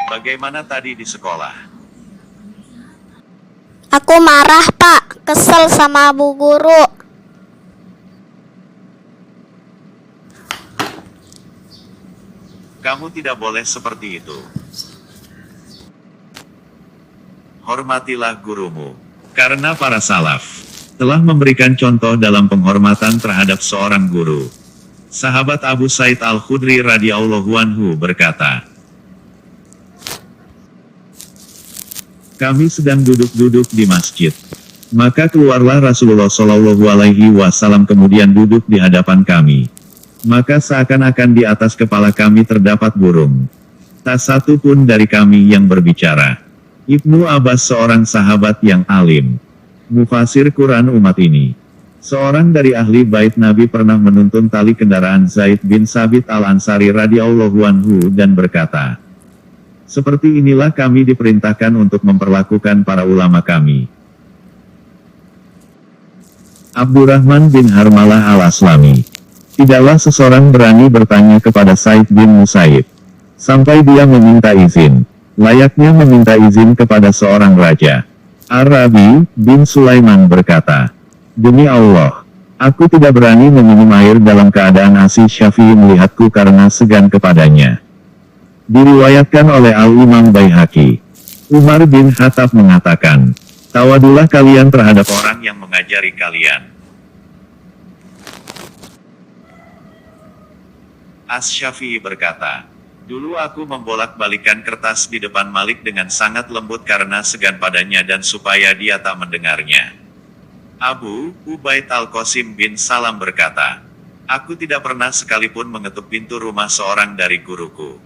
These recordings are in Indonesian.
Bagaimana tadi di sekolah? Aku marah, Pak. Kesel sama Bu Guru. Kamu tidak boleh seperti itu. Hormatilah gurumu. Karena para salaf telah memberikan contoh dalam penghormatan terhadap seorang guru. Sahabat Abu Said Al-Khudri radhiyallahu anhu berkata, kami sedang duduk-duduk di masjid. Maka keluarlah Rasulullah Shallallahu Alaihi Wasallam kemudian duduk di hadapan kami. Maka seakan-akan di atas kepala kami terdapat burung. Tak satu pun dari kami yang berbicara. Ibnu Abbas seorang sahabat yang alim, mufasir Quran umat ini. Seorang dari ahli bait Nabi pernah menuntun tali kendaraan Zaid bin Sabit Al-Ansari radhiyallahu anhu dan berkata, seperti inilah kami diperintahkan untuk memperlakukan para ulama kami. Abdurrahman bin Harmalah Al-Aslami. Tidaklah seseorang berani bertanya kepada Said bin Musayyib sampai dia meminta izin. Layaknya meminta izin kepada seorang raja. Ar-Rabi bin Sulaiman berkata, demi Allah, aku tidak berani meminum air dalam keadaan Asy Syafi'i melihatku karena segan kepadanya. Diriwayatkan oleh Al-Imam Baihaqi. Umar bin Khattab mengatakan, tawadulah kalian terhadap orang yang mengajari kalian. Asy-Syafi'i berkata, dulu aku membolak-balikan kertas di depan Malik dengan sangat lembut karena segan padanya dan supaya dia tak mendengarnya. Abu Ubaid Al-Qasim bin Salam berkata, aku tidak pernah sekalipun mengetuk pintu rumah seorang dari guruku.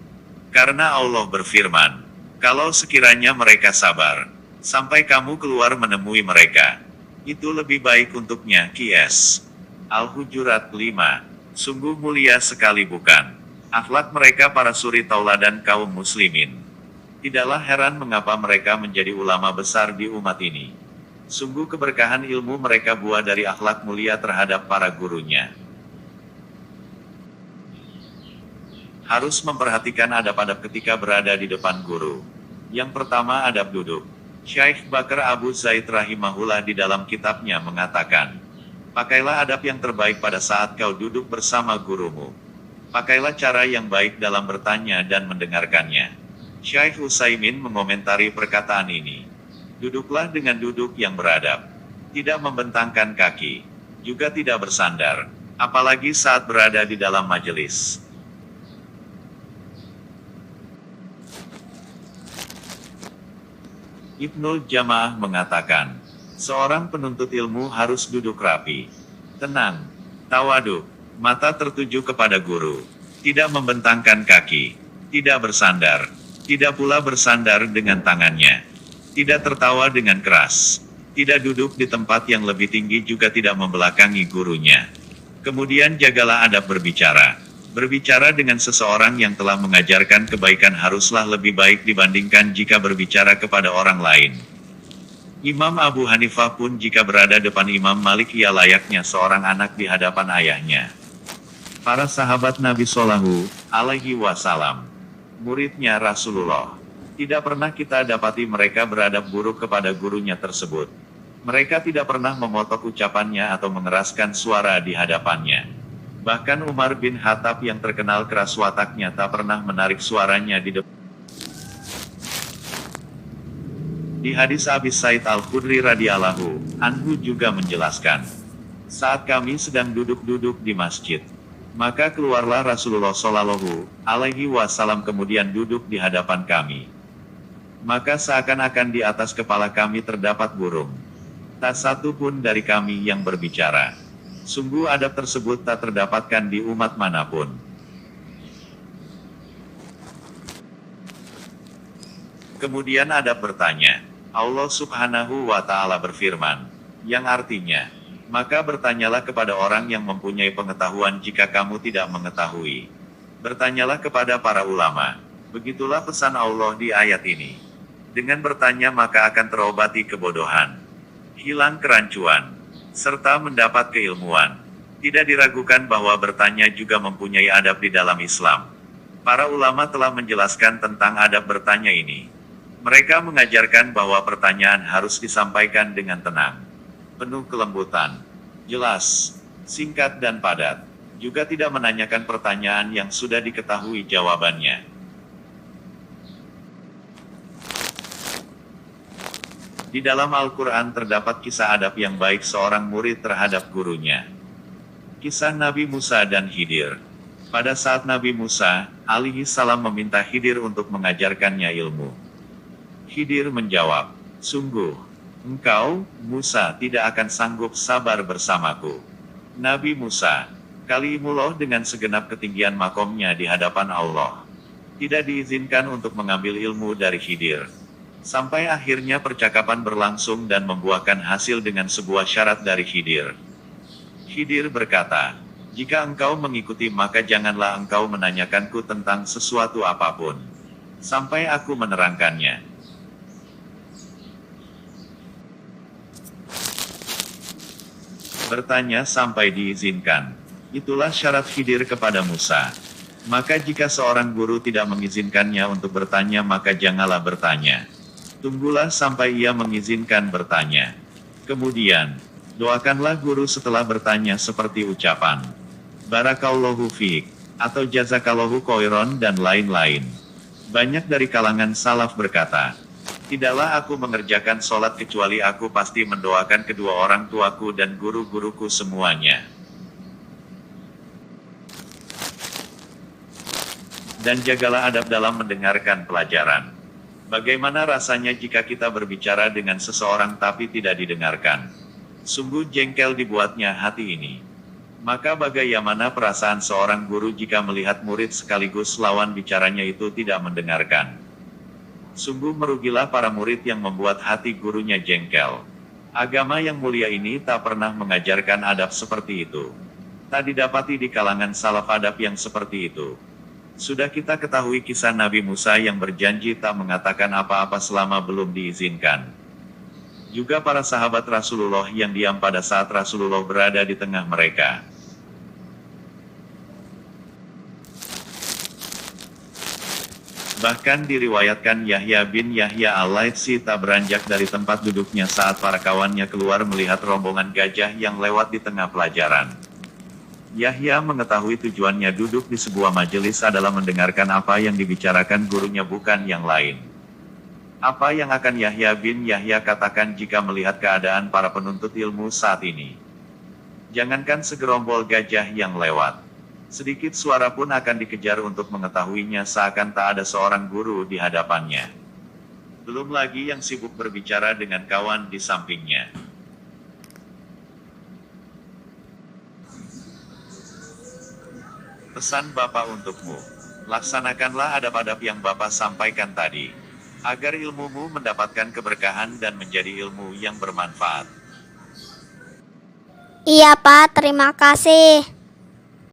Karena Allah berfirman, kalau sekiranya mereka sabar, sampai kamu keluar menemui mereka, itu lebih baik untuknya. Qs. Al-Hujurat 5. Sungguh mulia sekali bukan akhlak mereka para suri tauladan kaum muslimin. Tidaklah heran mengapa mereka menjadi ulama besar di umat ini. Sungguh keberkahan ilmu mereka buah dari akhlak mulia terhadap para gurunya. Harus memperhatikan adab-adab ketika berada di depan guru. Yang pertama adab duduk. Syekh Bakar Abu Zaid rahimahullah di dalam kitabnya mengatakan, pakailah adab yang terbaik pada saat kau duduk bersama gurumu. Pakailah cara yang baik dalam bertanya dan mendengarkannya. Syekh Utsaimin mengomentari perkataan ini. Duduklah dengan duduk yang beradab. Tidak membentangkan kaki. Juga tidak bersandar. Apalagi saat berada di dalam majelis. Ibnul Jamaah mengatakan, seorang penuntut ilmu harus duduk rapi, tenang, tawaduk, mata tertuju kepada guru, tidak membentangkan kaki, tidak bersandar, tidak pula bersandar dengan tangannya, tidak tertawa dengan keras, tidak duduk di tempat yang lebih tinggi juga tidak membelakangi gurunya. Kemudian jagalah adab berbicara. Berbicara dengan seseorang yang telah mengajarkan kebaikan haruslah lebih baik dibandingkan jika berbicara kepada orang lain. Imam Abu Hanifah pun jika berada depan Imam Malik ia layaknya seorang anak di hadapan ayahnya. Para sahabat Nabi Shallallahu Alaihi Wasallam, muridnya Rasulullah, tidak pernah kita dapati mereka beradab buruk kepada gurunya tersebut. Mereka tidak pernah memotok ucapannya atau mengeraskan suara di hadapannya. Bahkan Umar bin Khattab yang terkenal keras wataknya tak pernah menarik suaranya di depan. Di hadis Abi Said Al-Khudri radhiyallahu anhu juga menjelaskan, saat kami sedang duduk-duduk di masjid, maka keluarlah Rasulullah Shallallahu Alaihi Wasallam kemudian duduk di hadapan kami. Maka seakan-akan di atas kepala kami terdapat burung. Tak satu pun dari kami yang berbicara. Sungguh adab tersebut tak terdapatkan di umat manapun. Kemudian adab bertanya. Allah Subhanahu wa Ta'ala berfirman, yang artinya, maka bertanyalah kepada orang yang mempunyai pengetahuan jika kamu tidak mengetahui. Bertanyalah kepada para ulama. Begitulah pesan Allah di ayat ini. Dengan bertanya maka akan terobati kebodohan, hilang kerancuan, serta mendapat keilmuan. Tidak diragukan bahwa bertanya juga mempunyai adab di dalam Islam. Para ulama telah menjelaskan tentang adab bertanya ini. Mereka mengajarkan bahwa pertanyaan harus disampaikan dengan tenang, penuh kelembutan, jelas, singkat dan padat. Juga tidak menanyakan pertanyaan yang sudah diketahui jawabannya. Di dalam Al-Quran terdapat kisah adab yang baik seorang murid terhadap gurunya. Kisah Nabi Musa dan Khidir. Pada saat Nabi Musa alaihi salam meminta Khidir untuk mengajarkannya ilmu, Khidir menjawab, "Sungguh, engkau, Musa, tidak akan sanggup sabar bersamaku." Nabi Musa kalimullah dengan segenap ketinggian makomnya di hadapan Allah, tidak diizinkan untuk mengambil ilmu dari Khidir. Sampai akhirnya percakapan berlangsung dan membuahkan hasil dengan sebuah syarat dari Khidir. Khidir berkata, "Jika engkau mengikuti maka janganlah engkau menanyakanku tentang sesuatu apapun, sampai aku menerangkannya." Bertanya sampai diizinkan. Itulah syarat Khidir kepada Musa. Maka jika seorang guru tidak mengizinkannya untuk bertanya maka janganlah bertanya. Tunggulah sampai ia mengizinkan bertanya. Kemudian, doakanlah guru setelah bertanya seperti ucapan Barakallahu fiik, atau Jazakallahu khairon dan lain-lain. Banyak dari kalangan salaf berkata, "Tidaklah aku mengerjakan sholat kecuali aku pasti mendoakan kedua orang tuaku dan guru-guruku semuanya." Dan jagalah adab dalam mendengarkan pelajaran. Bagaimana rasanya jika kita berbicara dengan seseorang tapi tidak didengarkan? Sungguh jengkel dibuatnya hati ini. Maka bagaimana perasaan seorang guru jika melihat murid sekaligus lawan bicaranya itu tidak mendengarkan? Sungguh merugilah para murid yang membuat hati gurunya jengkel. Agama yang mulia ini tak pernah mengajarkan adab seperti itu. Tak didapati di kalangan salaf adab yang seperti itu. Sudah kita ketahui kisah Nabi Musa yang berjanji tak mengatakan apa-apa selama belum diizinkan. Juga para sahabat Rasulullah yang diam pada saat Rasulullah berada di tengah mereka. Bahkan diriwayatkan Yahya bin Yahya al-Laitsi tak beranjak dari tempat duduknya saat para kawannya keluar melihat rombongan gajah yang lewat di tengah pelajaran. Yahya mengetahui tujuannya duduk di sebuah majelis adalah mendengarkan apa yang dibicarakan gurunya bukan yang lain. Apa yang akan Yahya bin Yahya katakan jika melihat keadaan para penuntut ilmu saat ini? Jangankan segerombol gajah yang lewat, sedikit suara pun akan dikejar untuk mengetahuinya seakan tak ada seorang guru di hadapannya. Belum lagi yang sibuk berbicara dengan kawan di sampingnya. Pesan Bapak untukmu. Laksanakanlah adab-adab yang Bapak sampaikan tadi, agar ilmumu mendapatkan keberkahan dan menjadi ilmu yang bermanfaat. Iya, Pak. Terima kasih.